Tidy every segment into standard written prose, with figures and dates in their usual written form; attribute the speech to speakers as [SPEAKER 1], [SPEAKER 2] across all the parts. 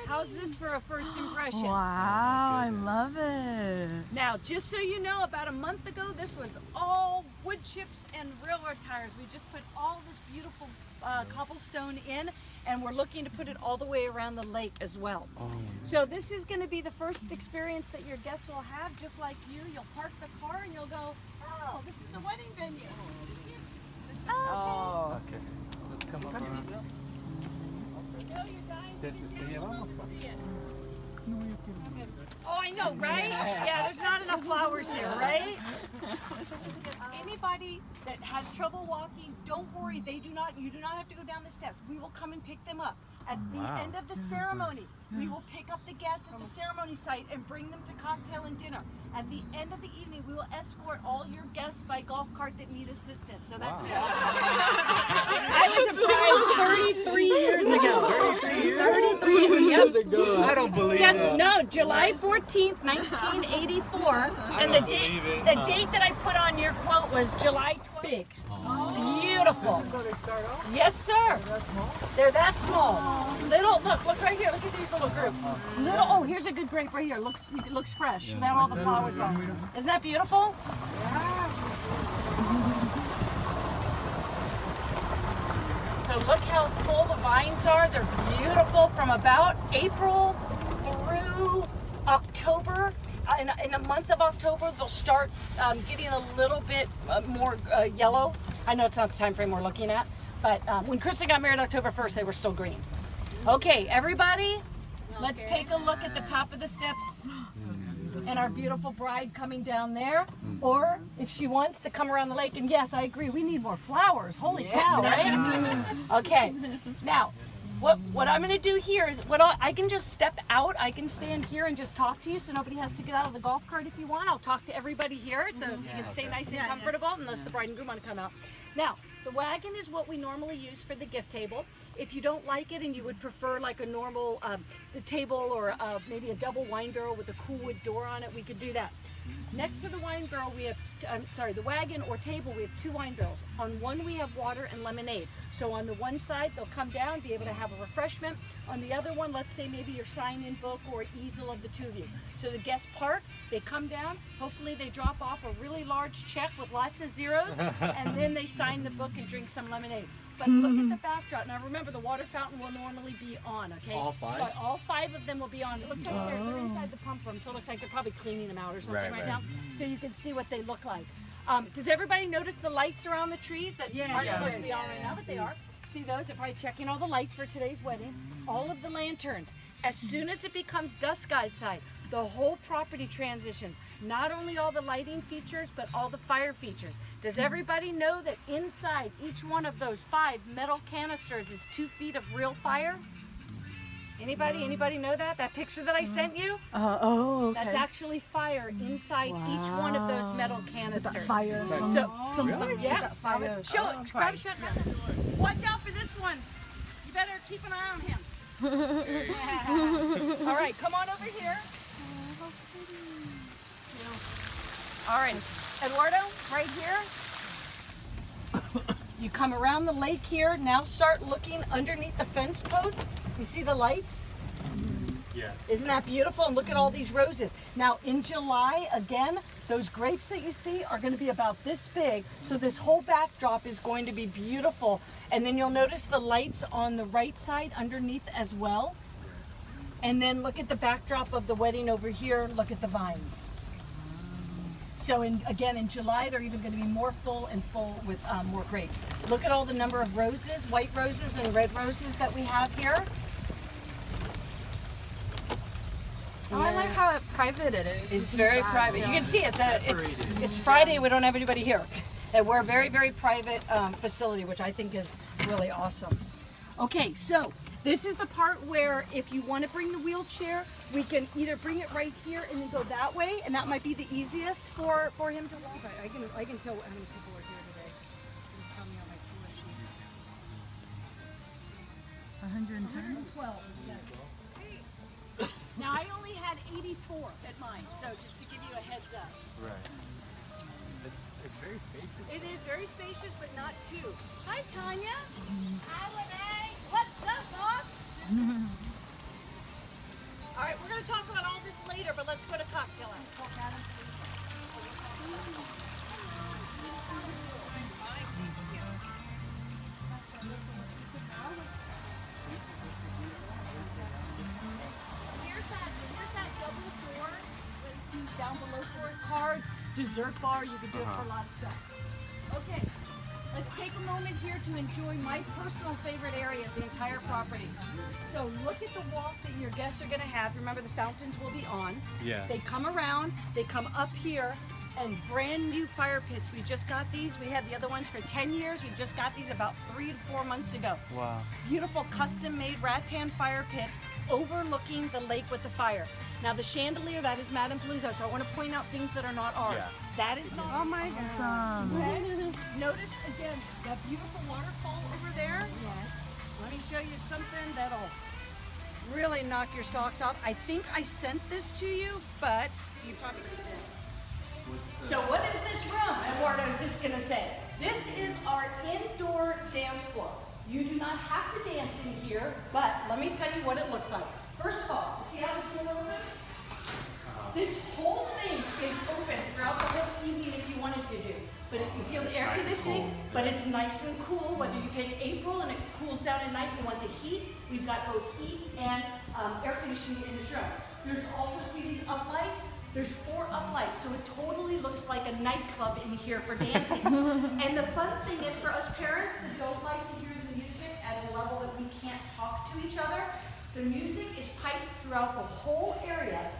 [SPEAKER 1] How's this for a first impression?
[SPEAKER 2] Wow, I love it.
[SPEAKER 1] Now, just so you know, about a month ago, this was all wood chips and railroad tires. We just put all this beautiful cobblestone in, and we're looking to put it all the way around the lake as well. So this is going to be the first experience that your guests will have, just like you. You'll park the car and you'll go, oh, this is a wedding venue.
[SPEAKER 2] Oh,
[SPEAKER 3] Okay. Let's come up around.
[SPEAKER 1] No, you're dying
[SPEAKER 3] Te
[SPEAKER 1] to
[SPEAKER 3] llevamos, pa.
[SPEAKER 1] see it. Oh, I know, right? Yeah, there's not enough flowers here, right? Anybody that has trouble walking, don't worry. You do not have to go down the steps. We will come and pick them up. At the end of the ceremony, we will pick up the guests at the ceremony site and bring them to cocktail and dinner. At the end of the evening, we will escort all your guests by golf cart that need assistance. So that's I was a bride 33 years ago. 33 years
[SPEAKER 3] ago. I don't believe it.
[SPEAKER 1] No, July 14th, 1984. And the date that I put on your quote was July 12th. Big. Beautiful.
[SPEAKER 3] So they start off?
[SPEAKER 1] Yes, sir. They're that small. Little, look right here. Look at these little groups. Little. Oh, here's a good grape right here. It looks fresh. Without all the flowers on it. Isn't that beautiful? So look how full the vines are. They're beautiful from about April through October. In the month of October, they'll start getting a little bit more yellow. I know it's not the time frame we're looking at, but when Krista got married October 1st, they were still green. Okay, everybody, let's take a look at the top of the steps and our beautiful bride coming down there. Or if she wants to come around the lake, and yes, I agree, we need more flowers. Holy cow, right? Okay, now, what I'm going to do here is I can just step out. I can stand here and just talk to you, so nobody has to get out of the golf cart if you want. I'll talk to everybody here, so you can stay nice and comfortable, unless the bride and groom want to come out. Now, the wagon is what we normally use for the gift table. If you don't like it and you would prefer like a normal table or maybe a double wine barrel with a cool wood door on it, we could do that. Next to the wine barrel, the wagon or table, we have two wine barrels. On one, we have water and lemonade. So on the one side, they'll come down, be able to have a refreshment. On the other one, let's say maybe your sign-in book or easel of the two of you. So the guests park, they come down, hopefully they drop off a really large check with lots of zeros, and then they sign the book and drink some lemonade. But look at the backdrop. Now remember, the water fountain will normally be on, okay?
[SPEAKER 3] All five?
[SPEAKER 1] So all five of them will be on. It looks like they're inside the pump room, so it looks like they're probably cleaning them out or something right now. So you can see what they look like. Does everybody notice the lights around the trees that aren't supposed to be on right now, but they are? See those? They're probably checking all the lights for today's wedding. All of the lanterns. As soon as it becomes dusk outside, the whole property transitions. Not only all the lighting features, but all the fire features. Does everybody know that inside each one of those 5 metal canisters is 2 feet of real fire? Anybody know that? That picture that I sent you?
[SPEAKER 2] Okay.
[SPEAKER 1] That's actually fire inside each one of those metal canisters.
[SPEAKER 2] Fire.
[SPEAKER 1] So,
[SPEAKER 3] Really?
[SPEAKER 1] yeah.
[SPEAKER 2] Fire.
[SPEAKER 1] Show it. Grab shut. Watch out for this one. You better keep an eye on him. All right, come on over here. All right, Eduardo, right here. You come around the lake here. Now start looking underneath the fence post. You see the lights?
[SPEAKER 3] Yeah.
[SPEAKER 1] Isn't that beautiful? And look at all these roses. Now in July, again, those grapes that you see are going to be about this big. So this whole backdrop is going to be beautiful. And then you'll notice the lights on the right side underneath as well. And then look at the backdrop of the wedding over here. Look at the vines. So again, in July, they're even going to be more full with more grapes. Look at all the number of roses, white roses and red roses that we have here.
[SPEAKER 2] Oh, I like how private it is.
[SPEAKER 1] It's very private. You can see it's Friday. We don't have anybody here, and we're a very, very private facility, which I think is really awesome. Okay, so this is the part where if you want to bring the wheelchair, we can either bring it right here and then go that way, and that might be the easiest for him to walk.
[SPEAKER 4] I can tell how many people are here today. Can you tell me on my tour sheet?
[SPEAKER 2] 110.
[SPEAKER 1] 112. Yeah. Now I only had 84 at mine, so just to give you a heads up.
[SPEAKER 3] Right. It's very spacious.
[SPEAKER 1] It is very spacious, but not too. Hi, Tanya. Hi, Renee. What's up, boss? going to talk about all this later, but let's go to cocktail hour. Here's that double door with these down below for cards, dessert bar. You can do it for a lot of stuff. Okay, let's take a moment here to enjoy my personal favorite area of the entire property. So look at the walk that your guests are going to have. Remember, the fountains will be on.
[SPEAKER 3] Yeah.
[SPEAKER 1] They come around, they come up here, and brand new fire pits. We just got these. We had the other ones for 10 years. We just got these about 3 to 4 months ago.
[SPEAKER 3] Wow.
[SPEAKER 1] Beautiful custom-made rattan fire pit overlooking the lake with the fire. Now the chandelier, that is Madame Palooza, so I want to point out things that are not ours.
[SPEAKER 3] Yeah.
[SPEAKER 1] That is not.
[SPEAKER 2] Oh my god.
[SPEAKER 1] Okay. Notice again that beautiful waterfall over there. Yes. Let me show you something that'll really knock your socks off. I think I sent this to you, but you probably can see it. So what is this room? Eduardo, I was just gonna say, this is our indoor dance floor. You do not have to dance in here, but let me tell you what it looks like. First of all, see how this door opens? This whole thing is open throughout the whole evening if you wanted to do. But you feel the air conditioning, but it's nice and cool. Whether you pick April and it cools down at night, you want the heat. We've got both heat and air conditioning in this room. There's also, see these uplights? There's 4 uplights, so it totally looks like a nightclub in here for dancing. And the fun thing is for us parents that don't like to hear the music at a level that we can't talk to each other, the music is piped throughout the whole area,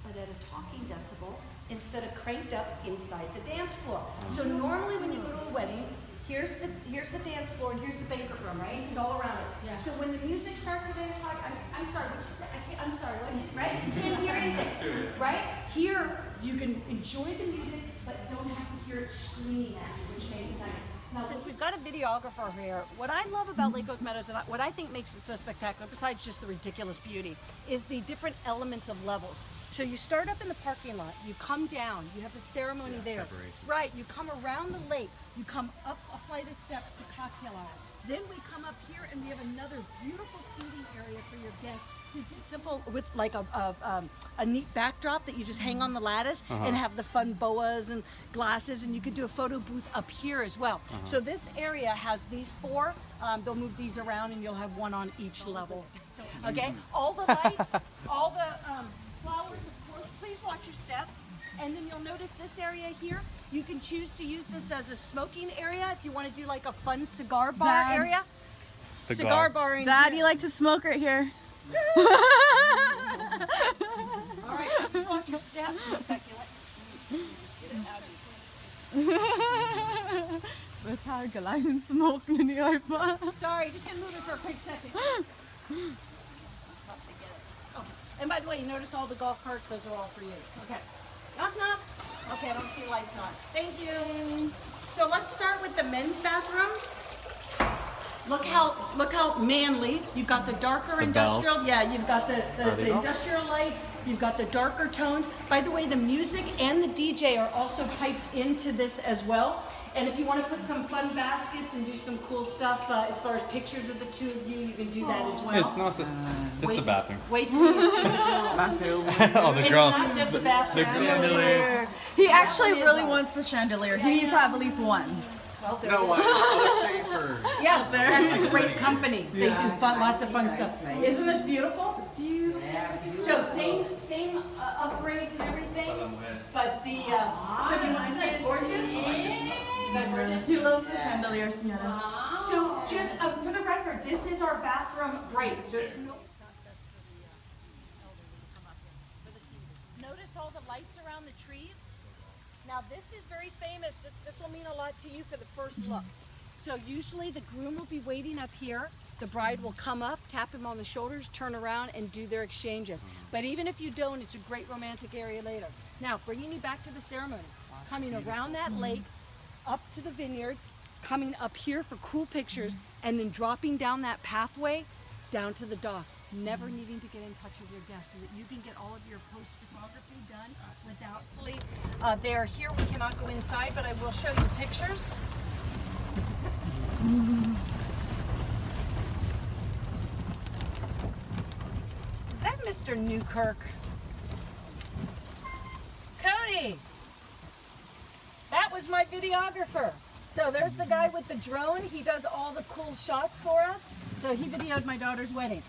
[SPEAKER 1] but at a talking decibel instead of cranked up inside the dance floor. So normally when you go to a wedding, here's the dance floor and here's the banquet room, right? It's all around it. Yeah. So when the music starts at 8 o'clock, I'm sorry, what did you say? I'm sorry, what, right? You can't hear anything, right? Here, you can enjoy the music, but don't have to hear it screaming at you, which makes it nice. Now, since we've got a videographer here, what I love about Lake Oak Meadows and what I think makes it so spectacular, besides just the ridiculous beauty, is the different elements of levels. So you start up in the parking lot, you come down, you have the ceremony there. Right, you come around the lake, you come up a flight of steps to cocktail hour. Then we come up here and we have another beautiful seating area for your guests. Simple with like a neat backdrop that you just hang on the lattice and have the fun boas and glasses, and you could do a photo booth up here as well. So this area has these 4. They'll move these around and you'll have 1 on each level. Okay, all the lights, all the flowers, of course. Please watch your step. And then you'll notice this area here. You can choose to use this as a smoking area if you want to do like a fun cigar bar
[SPEAKER 2] Dad.
[SPEAKER 1] area. Cigar bar in
[SPEAKER 2] Dad,
[SPEAKER 1] here.
[SPEAKER 2] you like to smoke right here.
[SPEAKER 1] All right, please watch your step. In fact, you
[SPEAKER 2] Vet här galayan smoke na ni ay pa.
[SPEAKER 1] Sorry, just gonna move it for a quick second. Oh, and by the way, you notice all the golf carts, those are all for you. Okay. Knock, knock. Okay, I don't see lights on. Thank you. So let's start with the men's bathroom. Look how manly. You've got the darker industrial.
[SPEAKER 3] bells.
[SPEAKER 1] Yeah, you've got the industrial lights. You've got the darker tones. By the way, the music and the DJ are also piped into this as well. And if you want to put some fun baskets and do some cool stuff as far as pictures of the 2 of you, you can do that as well.
[SPEAKER 3] It's not just the bathroom.
[SPEAKER 1] Wait till you see the girls.
[SPEAKER 3] Oh, the
[SPEAKER 1] It's
[SPEAKER 3] girl.
[SPEAKER 1] not just a bathroom.
[SPEAKER 3] The chandelier.
[SPEAKER 2] He actually really wants the chandelier. He needs to have at least 1.
[SPEAKER 1] Well, there
[SPEAKER 3] No,
[SPEAKER 1] it is.
[SPEAKER 3] I was saying for.
[SPEAKER 1] Yeah, that's a great company. They do fun, lots of fun stuff. Isn't this beautiful? It's beautiful. So same upgrades and everything, but the so you want to say gorgeous? Is that gorgeous?
[SPEAKER 2] He loves the chandelier, Sienna.
[SPEAKER 1] So just for the record, this is our bathroom break. There's no. Notice all the lights around the trees. Now this is very famous. This will mean a lot to you for the first look. So usually the groom will be waiting up here. The bride will come up, tap him on the shoulders, turn around, and do their exchanges. But even if you don't, it's a great romantic area later. Now, bringing you back to the ceremony, coming around that lake, up to the vineyards, coming up here for cool pictures, and then dropping down that pathway down to the dock. Never needing to get in touch with your guests so that you can get all of your post photography done without sleep. They are here. We cannot go inside, but I will show you pictures. Is that Mr. Newkirk. Cody! That was my videographer. So there's the guy with the drone. He does all the cool shots for us. So he videoed my daughter's wedding.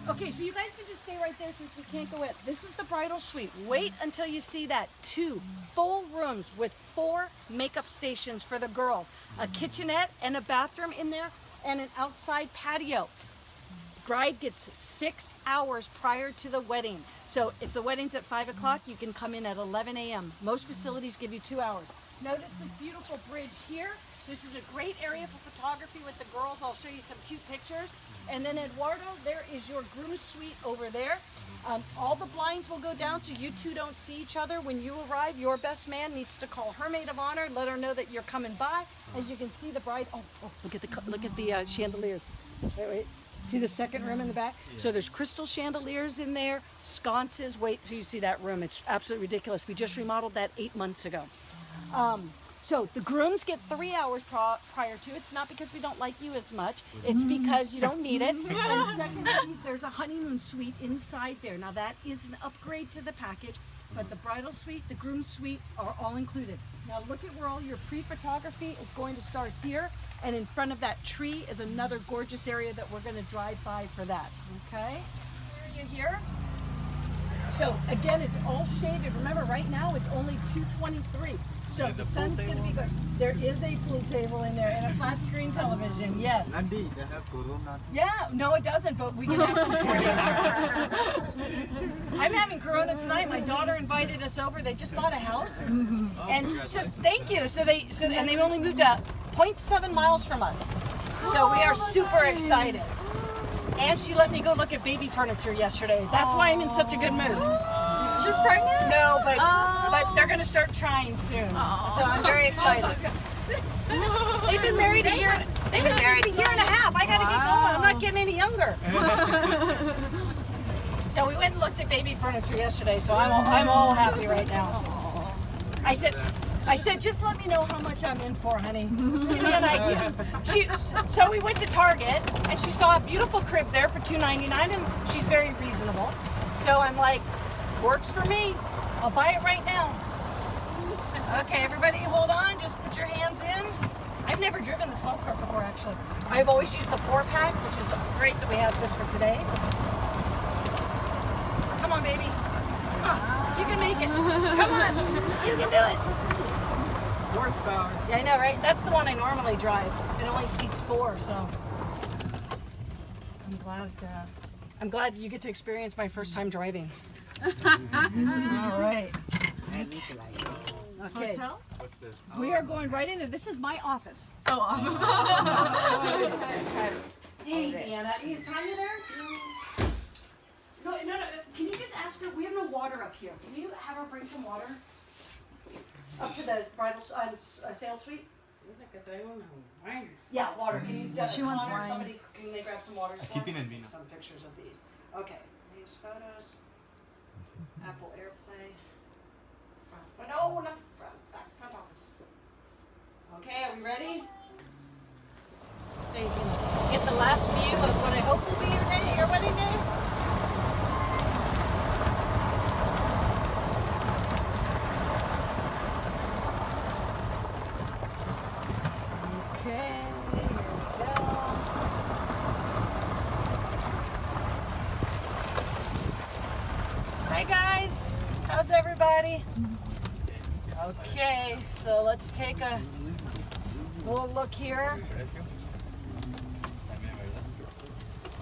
[SPEAKER 1] Okay, so you guys can just stay right there since we can't go in. This is the bridal suite. Wait until you see that. 2 full rooms with 4 makeup stations for the girls. A kitchenette and a bathroom in there and an outside patio. Bride gets 6 hours prior to the wedding. So if the wedding's at 5 o'clock, you can come in at 11 a.m. Most facilities give you 2 hours. Notice this beautiful bridge here. This is a great area for photography with the girls. I'll show you some cute pictures. And then Eduardo, there is your groom suite over there. All the blinds will go down so you two don't see each other. When you arrive, your best man needs to call her maid of honor, let her know that you're coming by. As you can see, the bride. Oh, look at the chandeliers. Wait. See the second room in the back? Yeah. So there's crystal chandeliers in there, sconces. Wait till you see that room. It's absolutely ridiculous. We just remodeled that 8 months ago. So the grooms get 3 hours prior to. It's not because we don't like you as much. It's because you don't need it. And secondly, there's a honeymoon suite inside there. Now that is an upgrade to the package, but the bridal suite, the groom suite are all included. Now look at where all your pre-photography is going to start here. And in front of that tree is another gorgeous area that we're going to drive by for that. Okay? Area here. So again, it's all shaded. Remember, right now it's only 2:23. So the sun's going to be good. There is a pool table in there and a flat screen television. Yes.
[SPEAKER 5] Nandi, they have corona.
[SPEAKER 1] Yeah, no, it doesn't, but we can have some for you. I'm having Corona tonight. My daughter invited us over. They just bought a house, and so thank you. So they've only moved 0.7 miles from us. So we are super excited. And she let me go look at baby furniture yesterday. That's why I'm in such a good mood.
[SPEAKER 2] She's pregnant?
[SPEAKER 1] No, but they're gonna start trying soon. So I'm very excited. They've been married a year. They've been married a year and a half. I gotta get going. I'm not getting any younger. So we went and looked at baby furniture yesterday. So I'm all happy right now. I said, just let me know how much I'm in for, honey. Just give me an idea. So we went to Target, and she saw a beautiful crib there for $2.99, and she's very reasonable. So I'm like, works for me. I'll buy it right now. Okay, everybody hold on. Just put your hands in. I've never driven the small cart before, actually. I've always used the 4-pack, which is great that we have this for today. Come on, baby. You can make it. Come on. You can do it.
[SPEAKER 5] Horsepower.
[SPEAKER 1] Yeah, I know, right? That's the one I normally drive. It only seats 4, so I'm glad you get to experience my first time driving. All right. Okay.
[SPEAKER 2] Hotel?
[SPEAKER 3] What's this?
[SPEAKER 1] We are going right in there. This is my office.
[SPEAKER 2] Oh, office.
[SPEAKER 1] Hey, Deanna. Is Tanya there? No. Can you just ask her? We have no water up here. Can you have her bring some water up to the bridal sales suite? Yeah, water. Can you?
[SPEAKER 2] She wants
[SPEAKER 1] Connor,
[SPEAKER 2] wine.
[SPEAKER 1] Somebody, can they grab some water? for
[SPEAKER 3] Keeping
[SPEAKER 1] us?
[SPEAKER 3] in vino.
[SPEAKER 1] Some pictures of these. Okay. These photos. Apple AirPlay. Front. Oh, no, not front. Back. Front office. Okay, are we ready? So you can get the last view of what I hope will be your day, your wedding day. Okay, here we go. Hi guys, how's everybody? Okay, so let's take a little look here.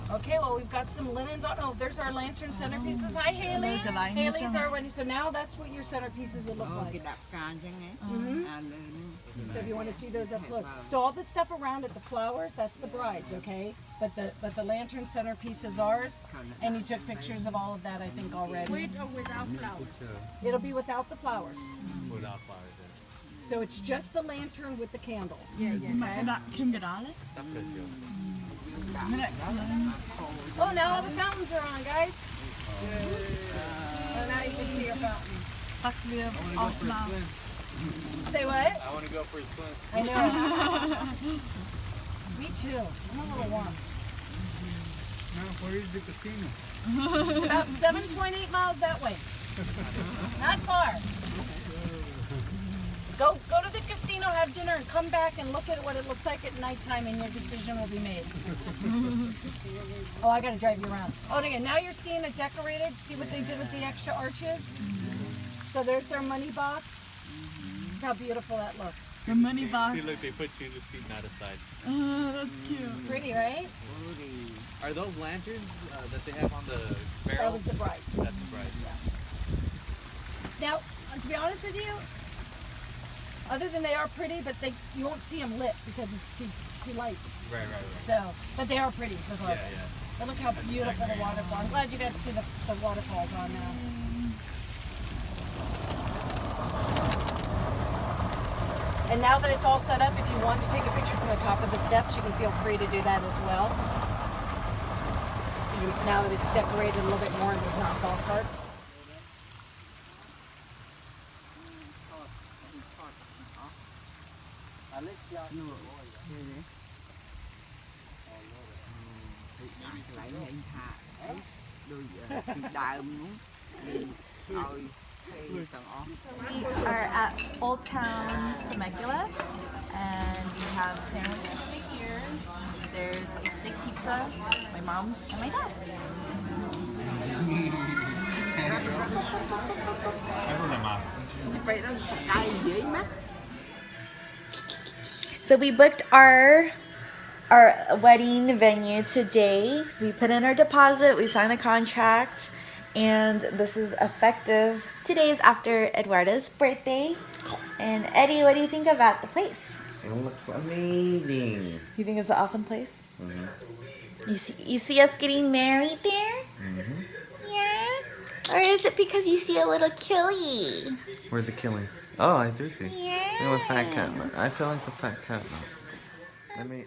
[SPEAKER 1] Okay, well we've got some linens on. Oh, there's our lantern centerpieces. Hi Haley. Haley's our wedding. So now that's what your centerpieces would look like. So if you want to see those up close. So all the stuff around it, the flowers, that's the bride's, okay? But the lantern centerpiece is ours. And you took pictures of all of that, I think, already.
[SPEAKER 4] With or without flowers?
[SPEAKER 1] It'll be without the flowers.
[SPEAKER 3] Without flowers.
[SPEAKER 1] So it's just the lantern with the candle.
[SPEAKER 4] Yeah.
[SPEAKER 2] Kim Gerale?
[SPEAKER 3] Está precioso.
[SPEAKER 1] Oh, now all the fountains are on, guys. Oh, now you can see your fountains.
[SPEAKER 2] Tack vi avsluta.
[SPEAKER 1] Say what?
[SPEAKER 3] I want to go for a swim.
[SPEAKER 1] I know. Me too. I'm a little warm.
[SPEAKER 5] Now, where is the casino?
[SPEAKER 1] It's about 7.8 miles that way. Not far. Go to the casino, have dinner, and come back and look at what it looks like at nighttime, and your decision will be made. Oh, I gotta drive you around. Oh, and again, now you're seeing it decorated. See what they did with the extra arches? So there's their money box. Look how beautiful that looks.
[SPEAKER 2] The money box.
[SPEAKER 3] See, look, they put you in the seat, not aside.
[SPEAKER 2] Oh, that's cute.
[SPEAKER 1] Pretty, right?
[SPEAKER 3] Are those lanterns that they have on the
[SPEAKER 1] That
[SPEAKER 3] barrel?
[SPEAKER 1] was the brides.
[SPEAKER 3] That's the bride.
[SPEAKER 1] Now, to be honest with you, other than they are pretty, but you won't see them lit because it's too light.
[SPEAKER 3] Right.
[SPEAKER 1] So, but they are pretty regardless.
[SPEAKER 3] Yeah.
[SPEAKER 1] But look how beautiful the waterfall. I'm glad you got to see the waterfalls on now. And now that it's all set up, if you want to take a picture from the top of the steps, you can feel free to do that as well. Now that it's decorated a little bit more and there's not golf carts.
[SPEAKER 2] We are at Old Town Temecula, and we have sandwiches over here. There's a steak pizza, my mom and my dad. So we booked our wedding venue today. We put in our deposit, we signed the contract, and this is effective. Today is after Eduardo's birthday. And Eddie, what do you think about the place?
[SPEAKER 6] It looks amazing.
[SPEAKER 2] You think it's an awesome place? You see us getting married there? Yeah? Or is it because you see a little killie?
[SPEAKER 6] Where's the killing? Oh, I do see.
[SPEAKER 2] Yeah.
[SPEAKER 6] I'm a fat cat. I feel like the fat cat. Let me.